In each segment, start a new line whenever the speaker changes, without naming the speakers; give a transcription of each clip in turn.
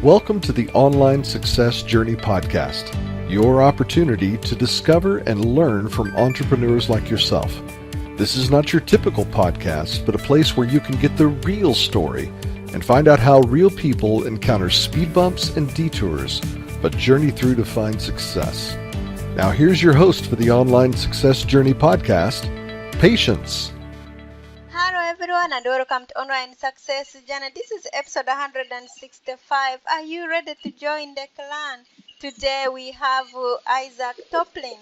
Welcome to the Online Success Journey Podcast, your opportunity to discover and learn from entrepreneurs like yourself. This is not your typical podcast, but a place where you can get the real story and find out how real people encounter speed bumps and detours, but journey through to find success. Now here's your host for the Online Success Journey Podcast, Patience.
Hello everyone and welcome to Online Success Journey. This is episode 165. Are you ready to join the clan? Today we have Isaac Tolpin,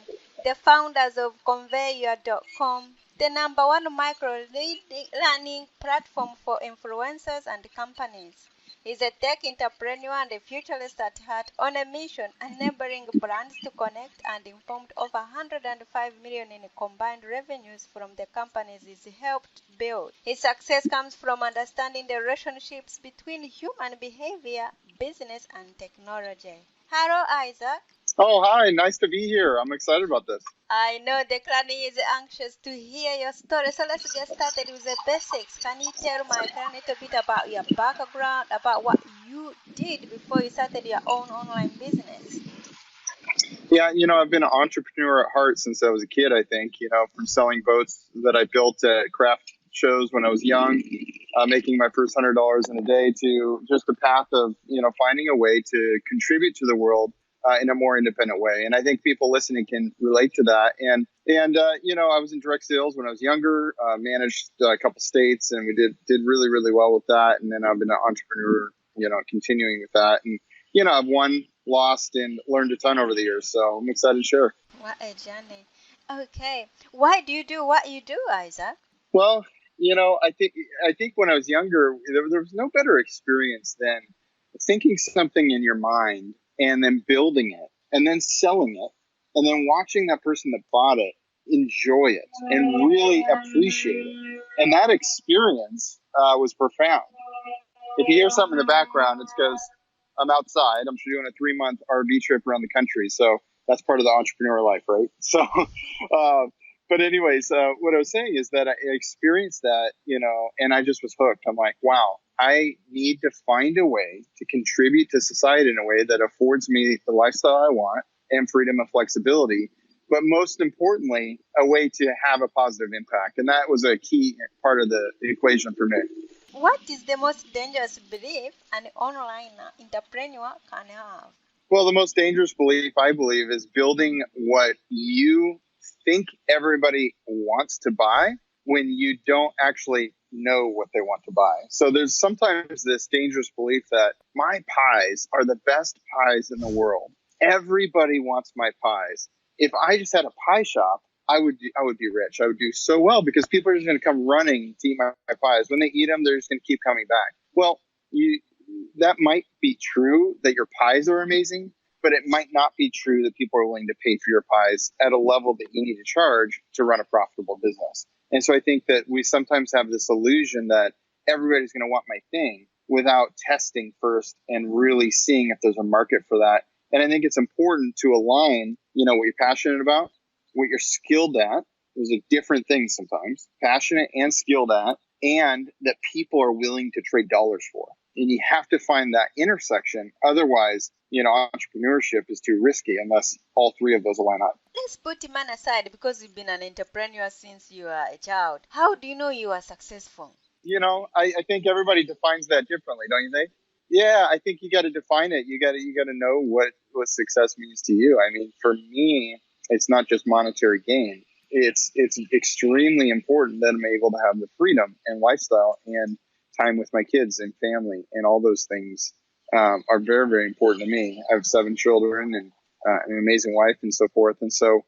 the founders of Conveyor.com, the number one micro-learning platform for influencers and companies. He's a tech entrepreneur and a futurist at heart, on a mission enabling brands to connect and informed over 105 million in combined revenues from the companies he's helped build. His success comes from understanding the relationships between human behavior, business, and technology. Hello, Isaac.
Oh, hi. Nice to be here. I'm excited about this.
I know the clan is anxious to hear your story, so let's get started with the basics. Can you tell my clan a little bit about your background, about what you did before you started your own online business?
Yeah, I've been an entrepreneur at heart since I was a kid, I think, from selling boats that I built at craft shows when I was young, making my first $100 in a day, to just a path of, finding a way to contribute to the world in a more independent way. And I think people listening can relate to that. And I was in direct sales when I was younger, managed a couple states, and we did really, really well with that. And then I've been an entrepreneur, continuing with that. And, I've won, lost, and learned a ton over the years. So I'm excited to share.
What a journey. Okay. Why do you do what you do, Isaac?
Well, I think when I was younger, there was no better experience than thinking something in your mind and then building it and then selling it and then watching that person that bought it enjoy it and really appreciate it. And that experience was profound. If you hear something in the background, it's because I'm outside. I'm doing a 3-month RV trip around the country. So that's part of the entrepreneur life, right? So, but anyways, what I was saying is that I experienced that, and I just was hooked. I'm like, wow, I need to find a way to contribute to society in a way that affords me the lifestyle I want and freedom and flexibility. But most importantly, a way to have a positive impact. And that was a key part of the equation for me.
What is the most dangerous belief an online entrepreneur can have?
Well, the most dangerous belief, I believe, is building what you think everybody wants to buy when you don't actually know what they want to buy. So there's sometimes this dangerous belief that my pies are the best pies in the world. Everybody wants my pies. If I just had a pie shop, I would be rich. I would do so well because people are just going to come running to eat my pies. When they eat them, they're just going to keep coming back. Well, that might be true that your pies are amazing, but it might not be true that people are willing to pay for your pies at a level that you need to charge to run a profitable business. And so I think that we sometimes have this illusion that everybody's going to want my thing without testing first and really seeing if there's a market for that. And I think it's important to align, what you're passionate about, what you're skilled at. Those are different things sometimes, passionate and skilled at, and that people are willing to trade dollars for. And you have to find that intersection. Otherwise, entrepreneurship is too risky unless all three of those line up.
Let's put man aside because you've been an entrepreneur since you are a child. How do you know you are successful?
I think everybody defines that differently, don't you think? Yeah, I think you got to define it. You got to know what success means to you. I mean, for me, it's not just monetary gain. It's extremely important that I'm able to have the freedom and lifestyle and time with my kids and family, and all those things are very, very important to me. I have 7 children and an amazing wife and so forth. And so,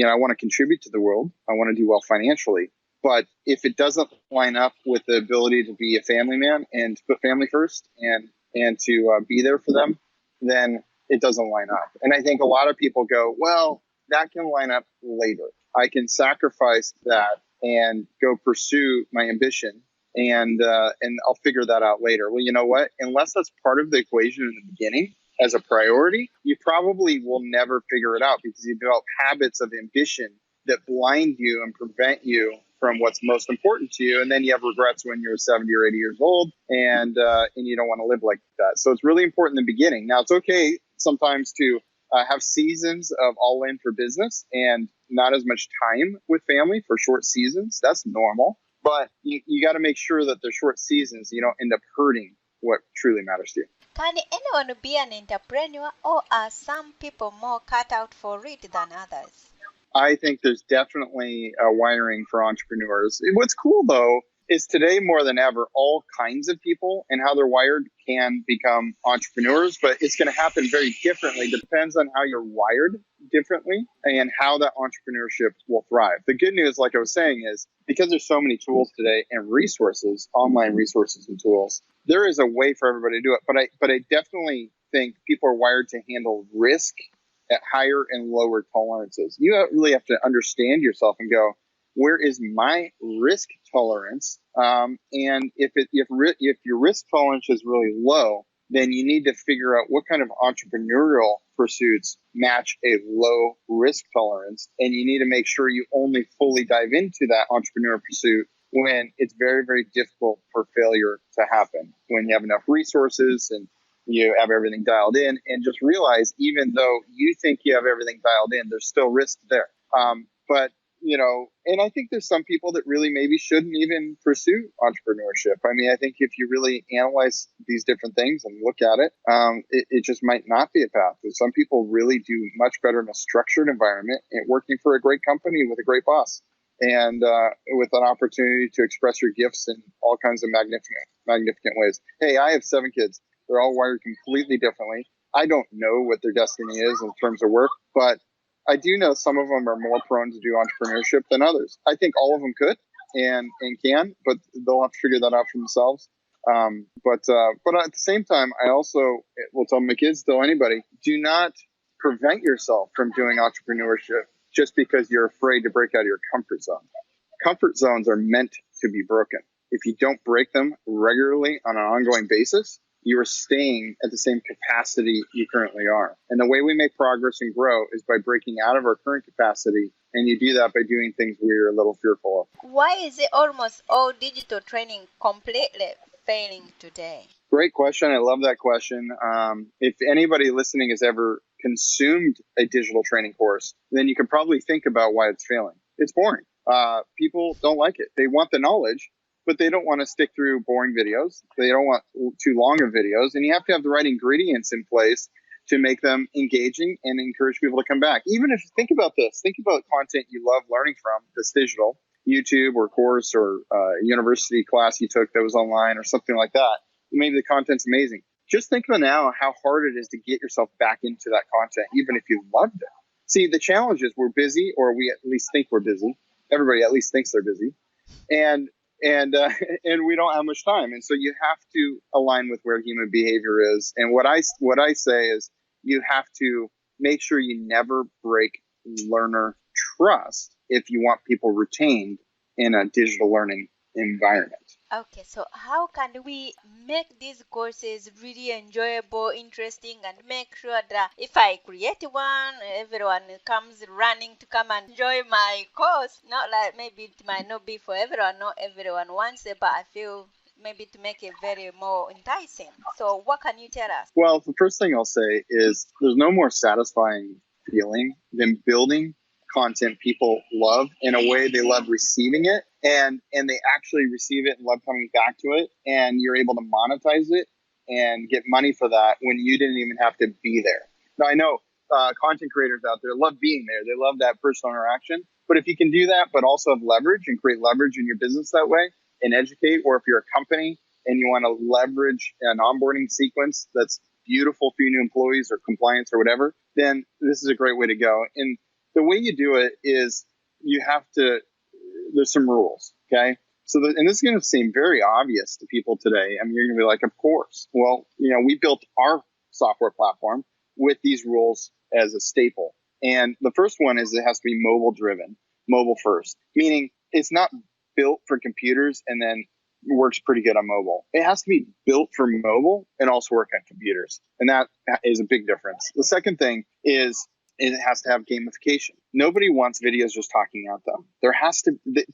I want to contribute to the world. I want to do well financially. But if it doesn't line up with the ability to be a family man and to put family first and to be there for them, then it doesn't line up. And I think a lot of people go, well, that can line up later. I can sacrifice that and go pursue my ambition. And I'll figure that out later. Well, you know what? Unless that's part of the equation in the beginning as a priority, you probably will never figure it out because you develop habits of ambition that blind you and prevent you from what's most important to you. And then you have regrets when you're 70 or 80 years old, and you don't want to live like that. So it's really important in the beginning. Now, it's okay sometimes to have seasons of all in for business and not as much time with family for short seasons. That's normal. But you got to make sure that the short seasons, you don't end up hurting what truly matters to you.
Can anyone be an entrepreneur, or are some people more cut out for it than others?
I think there's definitely a wiring for entrepreneurs. What's cool, though, is today more than ever, all kinds of people and how they're wired can become entrepreneurs, but it's going to happen very differently. It depends on how you're wired differently and how that entrepreneurship will thrive. The good news, like I was saying, is because there's so many tools today and resources, online resources and tools, there is a way for everybody to do it. But I definitely think people are wired to handle risk at higher and lower tolerances. You really have to understand yourself and go, where is my risk tolerance? And if your risk tolerance is really low, then you need to figure out what kind of entrepreneurial pursuits match a low risk tolerance. And you need to make sure you only fully dive into that entrepreneurial pursuit when it's very, very difficult for failure to happen, when you have enough resources and you have everything dialed in, and just realize, even though you think you have everything dialed in, there's still risk there. But and I think there's some people that really maybe shouldn't even pursue entrepreneurship. I mean, I think if you really analyze these different things and look at it, it just might not be a path. Some people really do much better in a structured environment and working for a great company with a great boss, and with an opportunity to express your gifts in all kinds of magnificent ways. Hey, I have 7 kids. They're all wired completely differently. I don't know what their destiny is in terms of work, but I do know some of them are more prone to do entrepreneurship than others. I think all of them could and can, but they'll have to figure that out for themselves. But at the same time, I also will tell my kids, tell anybody, do not prevent yourself from doing entrepreneurship just because you're afraid to break out of your comfort zone. Comfort zones are meant to be broken. If you don't break them regularly on an ongoing basis, you are staying at the same capacity you currently are. And the way we make progress and grow is by breaking out of our current capacity. And you do that by doing things we're a little fearful of.
Why is it almost all digital training completely failing today?
Great question. I love that question. If anybody listening has ever consumed a digital training course, then you can probably think about why it's failing. It's boring. People don't like it. They want the knowledge, but they don't want to stick through boring videos. They don't want too long of videos. And you have to have the right ingredients in place to make them engaging and encourage people to come back. Even if you think about this, think about content you love learning from that's digital, YouTube or course or university class you took that was online or something like that. Maybe the content's amazing. Just think about now how hard it is to get yourself back into that content, even if you loved it. See, the challenge is we're busy, or we at least think we're busy. Everybody at least thinks they're busy. And we don't have much time. And so you have to align with where human behavior is. And what I say is you have to make sure you never break learner trust if you want people retained in a digital learning environment.
Okay, so how can we make these courses really enjoyable, interesting, and make sure that if I create one, everyone comes running to come and enjoy my course? Not like maybe it might not be for everyone, not everyone wants it, but I feel maybe to make it very more enticing. So what can you tell us?
Well, the first thing I'll say is there's no more satisfying feeling than building content people love in a way they love receiving it, and they actually receive it and love coming back to it, and you're able to monetize it and get money for that when you didn't even have to be there. Now, I know content creators out there love being there. They love that personal interaction. But if you can do that, but also have leverage and create leverage in your business that way and educate, or if you're a company and you want to leverage an onboarding sequence that's beautiful for your new employees or compliance or whatever, then this is a great way to go. And the way you do it is you have to, there's some rules, okay? And this is going to seem very obvious to people today. I mean, you're going to be like, of course. Well, we built our software platform with these rules as a staple. And the first one is it has to be mobile driven, mobile first, meaning it's not built for computers and then works pretty good on mobile. It has to be built for mobile and also work on computers. And that is a big difference. The second thing is it has to have gamification. Nobody wants videos just talking at them.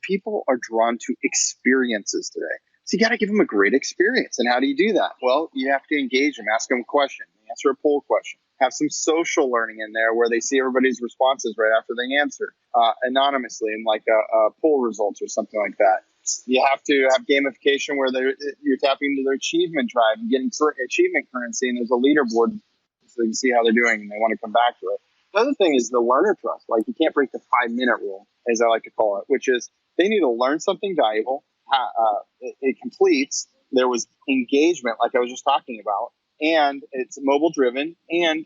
People are drawn to experiences today. So you got to give them a great experience. And how do you do that? Well, you have to engage them, ask them a question, answer a poll question, have some social learning in there where they see everybody's responses right after they answer anonymously in like a poll results or something like that. You have to have gamification where you're tapping into their achievement drive and getting achievement currency, and there's a leaderboard so you can see how they're doing and they want to come back to it. The other thing is the learner trust. Like, you can't break the 5-minute rule, as I like to call it, which is they need to learn something valuable. It completes. There was engagement, like I was just talking about, and it's mobile driven, and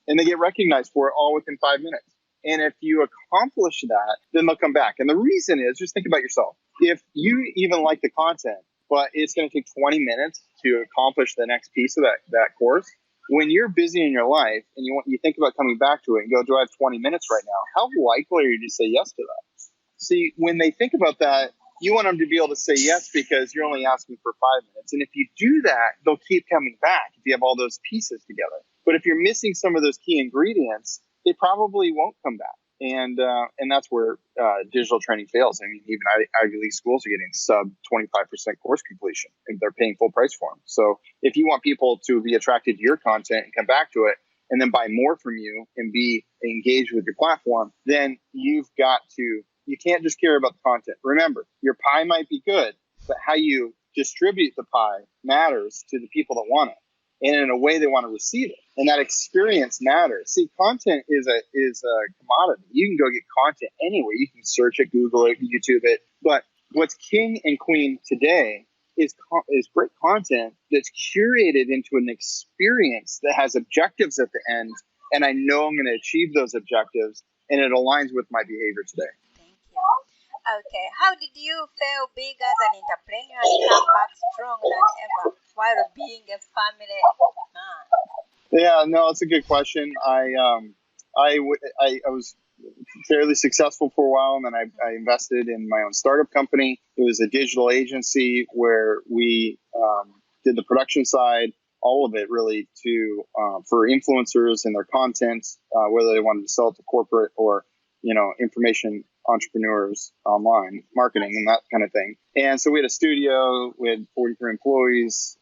they get recognized for it all within 5 minutes. And if you accomplish that, then they'll come back. And the reason is, just think about yourself. If you even like the content, but it's going to take 20 minutes to accomplish the next piece of that course, when you're busy in your life and you think about coming back to it and go, do I have 20 minutes right now? How likely are you to say yes to that? See, when they think about that, you want them to be able to say yes because you're only asking for 5 minutes. And if you do that, they'll keep coming back if you have all those pieces together. But if you're missing some of those key ingredients, they probably won't come back. And that's where digital training fails. I mean, even Ivy League schools are getting sub 25% course completion, and they're paying full price for them. So if you want people to be attracted to your content and come back to it, and then buy more from you and be engaged with your platform, then you can't just care about the content. Remember, your pie might be good, but how you distribute the pie matters to the people that want it, and in a way they want to receive it. And that experience matters. See, content is a commodity. You can go get content anywhere. You can search it, Google it, YouTube it. But what's king and queen today is great content that's curated into an experience that has objectives at the end. And I know I'm going to achieve those objectives, and it aligns with my behavior today.
Thank you. Okay, how did you fail big as an entrepreneur and come back stronger than ever while being a family man?
Yeah, no, it's a good question. I was fairly successful for a while, and then I invested in my own startup company. It was a digital agency where we did the production side, all of it really for influencers and their content, whether they wanted to sell it to corporate or information entrepreneurs online, marketing and that kind of thing. And so we had a studio, we had 43 employees,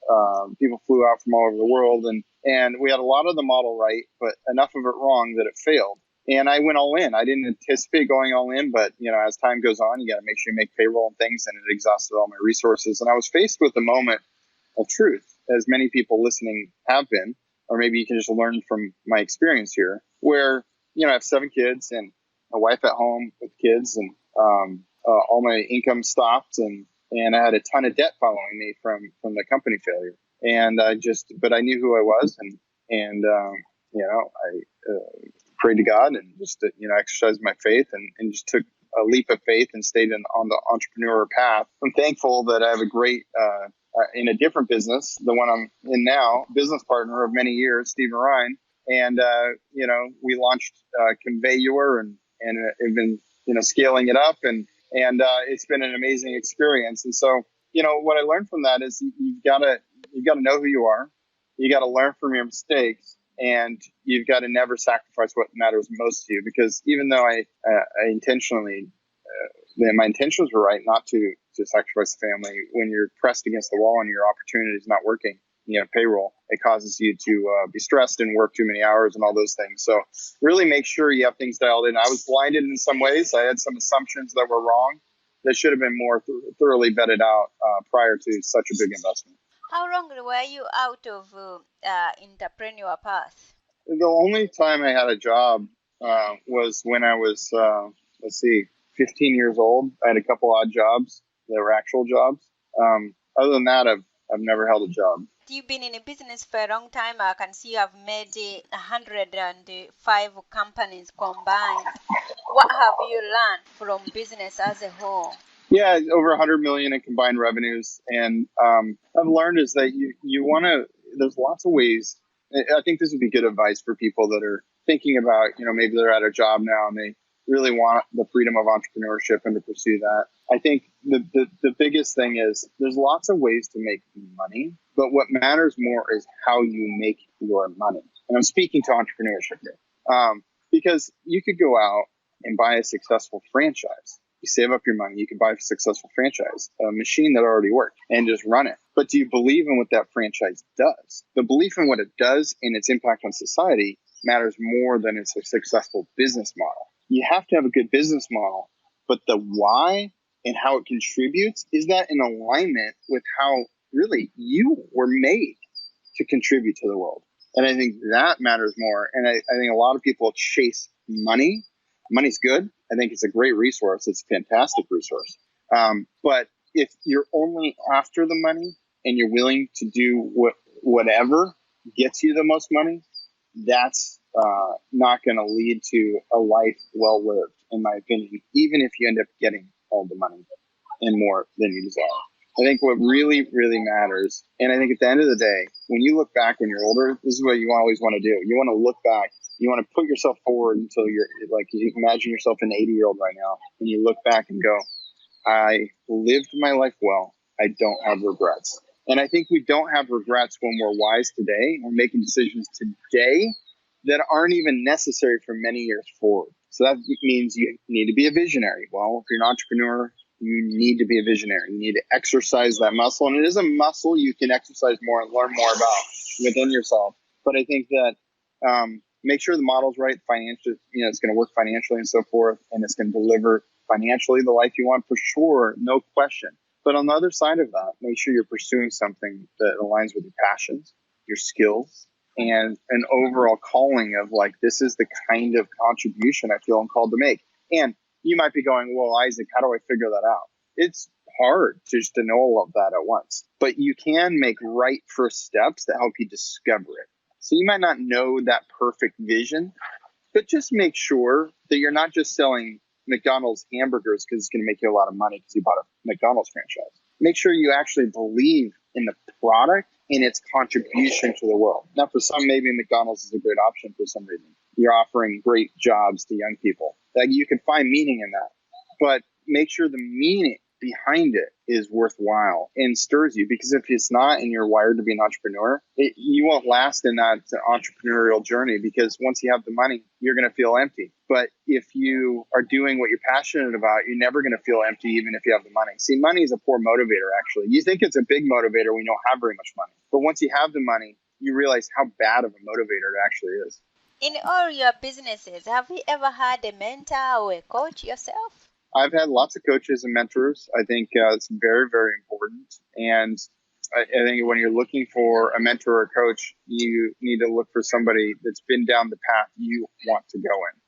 people flew out from all over the world, and we had a lot of the model right, but enough of it wrong that it failed. And I went all in. I didn't anticipate going all in, but as time goes on, you got to make sure you make payroll and things, and it exhausted all my resources. And I was faced with the moment of truth, as many people listening have been, or maybe you can just learn from my experience here, where I have 7 kids and a wife at home with kids, and all my income stopped, and I had a ton of debt following me from the company failure. And but I knew who I was, and I prayed to God and just exercised my faith and just took a leap of faith and stayed on the entrepreneur path. I'm thankful that I have a great in a different business, the one I'm in now, business partner of many years, Stephen Ryan, and we launched Conveyor and have been scaling it up, and it's been an amazing experience. And so what I learned from that is you've got to know who you are, you got to learn from your mistakes, and you've got to never sacrifice what matters most to you. Because even though I intentionally my intentions were right not to sacrifice the family, when you're pressed against the wall and your opportunity is not working, payroll, it causes you to be stressed and work too many hours and all those things. So really make sure you have things dialed in. I was blinded in some ways. I had some assumptions that were wrong that should have been more thoroughly vetted out prior to such a big investment.
How long were you out of entrepreneur path?
The only time I had a job was when I was, 15 years old. I had a couple odd jobs that were actual jobs. Other than that, I've never held a job.
You've been in a business for a long time. I can see you have made 105 companies combined. What have you learned from business as a whole?
Yeah, over 100 million in combined revenues. And I've learned is that you want to, there's lots of ways. I think this would be good advice for people that are thinking about, maybe they're at a job now and they really want the freedom of entrepreneurship and to pursue that. I think the biggest thing is there's lots of ways to make money, but what matters more is how you make your money. And I'm speaking to entrepreneurship here. Because you could go out and buy a successful franchise. You save up your money, you could buy a successful franchise, a machine that already worked, and just run it. But do you believe in what that franchise does? The belief in what it does and its impact on society matters more than it's a successful business model. You have to have a good business model, but the why and how it contributes, is that in alignment with how really you were made to contribute to the world? And I think that matters more. And I think a lot of people chase money. Money's good. I think it's a great resource. It's a fantastic resource. But if you're only after the money and you're willing to do whatever gets you the most money, that's not going to lead to a life well lived, in my opinion, even if you end up getting all the money and more than you desire. I think what really, really matters, and I think at the end of the day, when you look back when you're older, this is what you always want to do. You want to look back. You want to put yourself forward until you're like, you imagine yourself an 80-year-old right now, and you look back and go, I lived my life well. I don't have regrets. And I think we don't have regrets when we're wise today. We're making decisions today that aren't even necessary for many years forward. So that means you need to be a visionary. Well, if you're an entrepreneur, you need to be a visionary. You need to exercise that muscle. And it is a muscle you can exercise more and learn more about within yourself. But I think that make sure the model's right financially, it's going to work financially and so forth, and it's going to deliver financially the life you want for sure, no question. But on the other side of that, make sure you're pursuing something that aligns with your passions, your skills, and an overall calling of like, this is the kind of contribution I feel I'm called to make. And you might be going, well, Isaac, how do I figure that out? It's hard just to know all of that at once, but you can make right first steps that help you discover it. So you might not know that perfect vision, but just make sure that you're not just selling McDonald's hamburgers because it's going to make you a lot of money because you bought a McDonald's franchise. Make sure you actually believe in the product and its contribution to the world. Now, for some, maybe McDonald's is a great option for some reason. You're offering great jobs to young people. Like, you can find meaning in that, but make sure the meaning behind it is worthwhile and stirs you, because if it's not and you're wired to be an entrepreneur, you won't last in that entrepreneurial journey, because once you have the money, you're going to feel empty. But if you are doing what you're passionate about, you're never going to feel empty even if you have the money. See, money is a poor motivator, actually. You think it's a big motivator when you don't have very much money. But once you have the money, you realize how bad of a motivator it actually is.
In all your businesses, have you ever had a mentor or a coach yourself?
I've had lots of coaches and mentors. I think it's very, very important. And I think when you're looking for a mentor or a coach, you need to look for somebody that's been down the path you want to go in.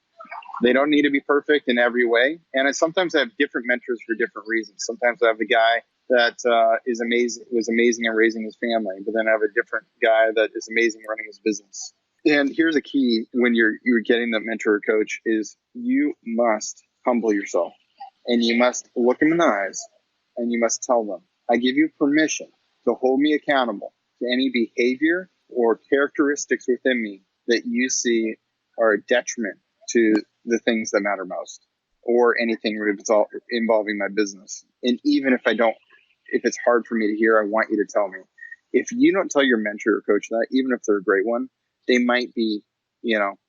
They don't need to be perfect in every way. And sometimes I have different mentors for different reasons. Sometimes I have the guy that was amazing in raising his family, but then I have a different guy that is amazing running his business. And here's a key when you're getting the mentor or coach is you must humble yourself. And you must look them in the eyes and you must tell them, I give you permission to hold me accountable to any behavior or characteristics within me that you see are a detriment to the things that matter most, or anything involving my business. And even if it's hard for me to hear, I want you to tell me. If you don't tell your mentor or coach that, even if they're a great one, they might be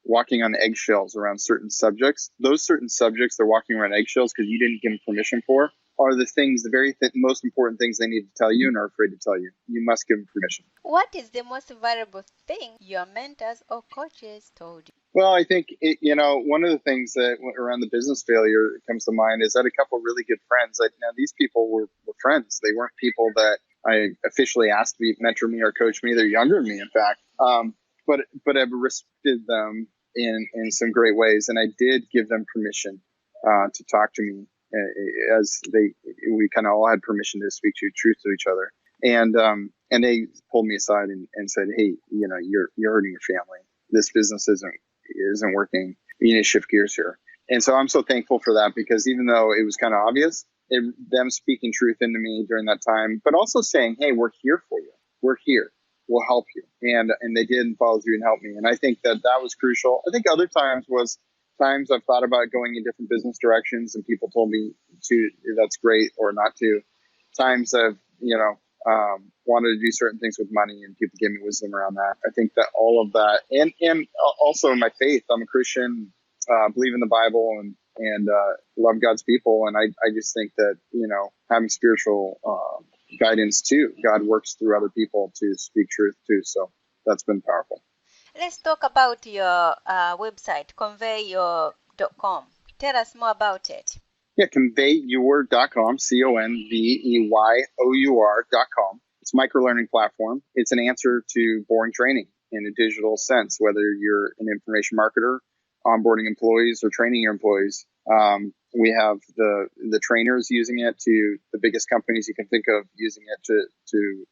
walking on eggshells around certain subjects. Those certain subjects they're walking around eggshells because you didn't give them permission for are the things, most important things they need to tell you and are afraid to tell you. You must give them permission.
What is the most valuable thing your mentors or coaches told you?
Well, I think, one of the things that around the business failure that comes to mind is that a couple of really good friends, these people were friends. They weren't people that I officially asked to mentor me or coach me. They're younger than me, in fact. But I've respected them in some great ways, and I did give them permission to talk to me, as we kind of all had permission to speak truth to each other, and they pulled me aside and said, hey, you're hurting your family. This business isn't working. You need to shift gears here. And so I'm so thankful for that, because even though it was kind of obvious, them speaking truth into me during that time, but also saying, hey, we're here for you. We're here. We'll help you. And they did follow through and help me. And I think that was crucial. I think other times I've thought about going in different business directions and people told me to, that's great, or not to. Times wanted to do certain things with money, and people gave me wisdom around that. I think that all of that, and also my faith. I'm a Christian, believe in the Bible, and love God's people. And I just think that, having spiritual guidance too. God works through other people to speak truth too. So that's been powerful.
Let's talk about your website, conveyyour.com. Tell us more about it.
Yeah, conveyyour.com, conveyyour.com. It's a microlearning platform. It's an answer to boring training in a digital sense, whether you're an information marketer, onboarding employees, or training your employees. We have the trainers using it to the biggest companies you can think of, using it to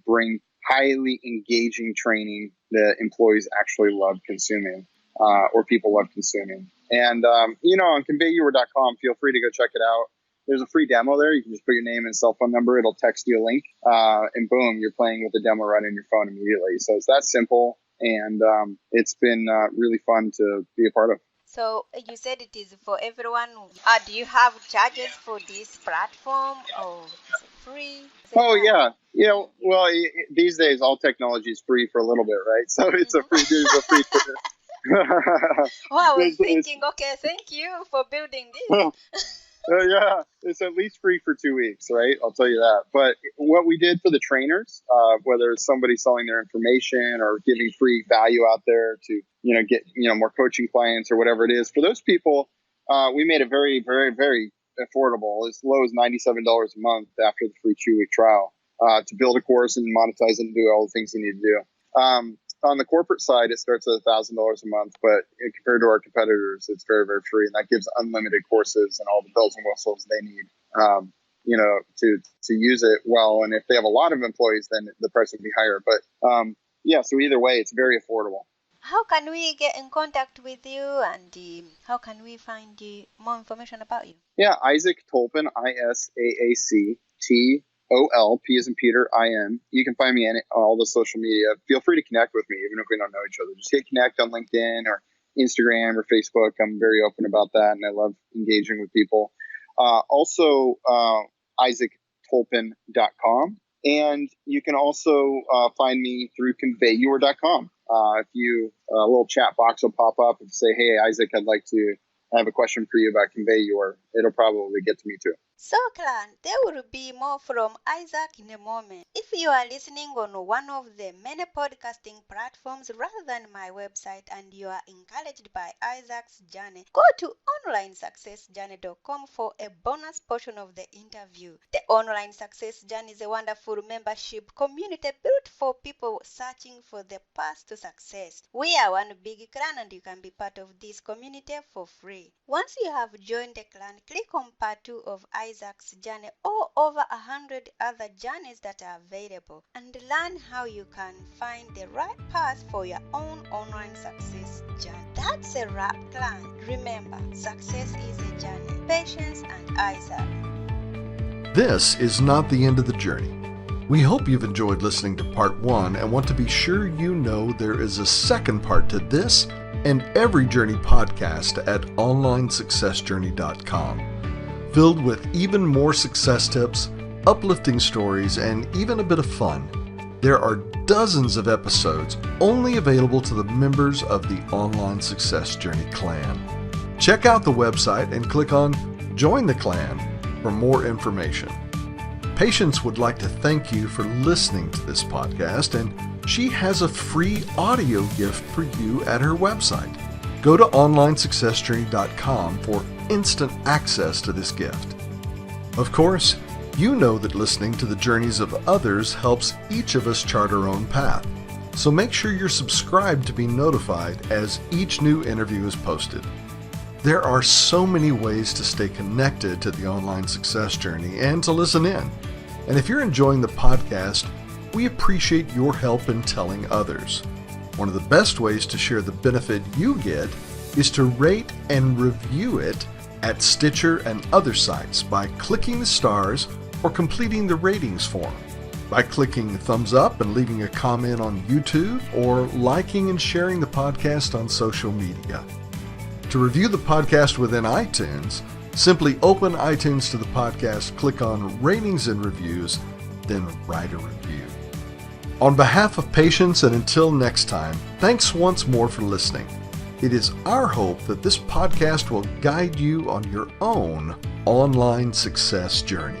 bring highly engaging training that employees actually love consuming, or people love consuming. And, on conveyyour.com, feel free to go check it out. There's a free demo there. You can just put your name and cell phone number. It'll text you a link, and boom, you're playing with the demo right on your phone immediately. So it's that simple, and it's been really fun to be a part of.
So you said it is for everyone. Do you have charges for this platform, or is it free?
Yeah. Well, these days all technology is free for a little bit, right? So it's a free.
Well, I was thinking, okay, thank you for building this.
Yeah, it's at least free for 2 weeks, right? I'll tell you that. But what we did for the trainers, whether it's somebody selling their information or giving free value out there to, get, more coaching clients or whatever it is, for those people, we made it very, very, very affordable, as low as $97 a month after the free 2-week trial, to build a course and monetize it and do all the things you need to do. On the corporate side, it starts at $1,000 a month, but compared to our competitors, it's very, very free. And that gives unlimited courses and all the bells and whistles they need, to use it well. And if they have a lot of employees, then the price would be higher. But so either way, it's very affordable.
How can we get in contact with you, and how can we find more information about you?
Yeah, Isaac Tolpin, ISAACTOL, P as in Peter, IN. You can find me on all the social media. Feel free to connect with me, even if we don't know each other. Just hit connect on LinkedIn or Instagram or Facebook. I'm very open about that, and I love engaging with people. Also, IsaacTolpin.com. And you can also find me through conveyyour.com. If you, a little chat box will pop up and say, hey, Isaac, I have a question for you about Conveyyour. It'll probably get to me too.
So, clan, there will be more from Isaac in a moment. If you are listening on one of the many podcasting platforms rather than my website, and you are encouraged by Isaac's journey, go to onlinesuccessjourney.com for a bonus portion of the interview. The Online Success Journey is a wonderful membership community built for people searching for the path to success. We are one big clan, and you can be part of this community for free. Once you have joined the clan, click on part 2 of Isaac's journey or over 100 other journeys that are available, and learn how you can find the right path for your own online success journey. That's a wrap, clan. Remember, success is a journey. Patience and Isaac.
This is not the end of the journey. We hope you've enjoyed listening to part 1 and want to be sure you know there is a second part to this and every journey podcast at onlinesuccessjourney.com. Filled with even more success tips, uplifting stories, and even a bit of fun. There are dozens of episodes only available to the members of the Online Success Journey clan. Check out the website and click on Join the Clan for more information. Patience would like to thank you for listening to this podcast, and she has a free audio gift for you at her website. Go to onlinesuccessjourney.com for instant access to this gift. Of course, you know that listening to the journeys of others helps each of us chart our own path. So make sure you're subscribed to be notified as each new interview is posted. There are so many ways to stay connected to the Online Success Journey and to listen in. And if you're enjoying the podcast, we appreciate your help in telling others. One of the best ways to share the benefit you get is to rate and review it at Stitcher and other sites by clicking the stars or completing the ratings form, by clicking thumbs up and leaving a comment on YouTube, or liking and sharing the podcast on social media. To review the podcast within iTunes, simply open iTunes to the podcast, click on Ratings and Reviews, then write a review. On behalf of Patience, and until next time, thanks once more for listening. It is our hope that this podcast will guide you on your own online success journey.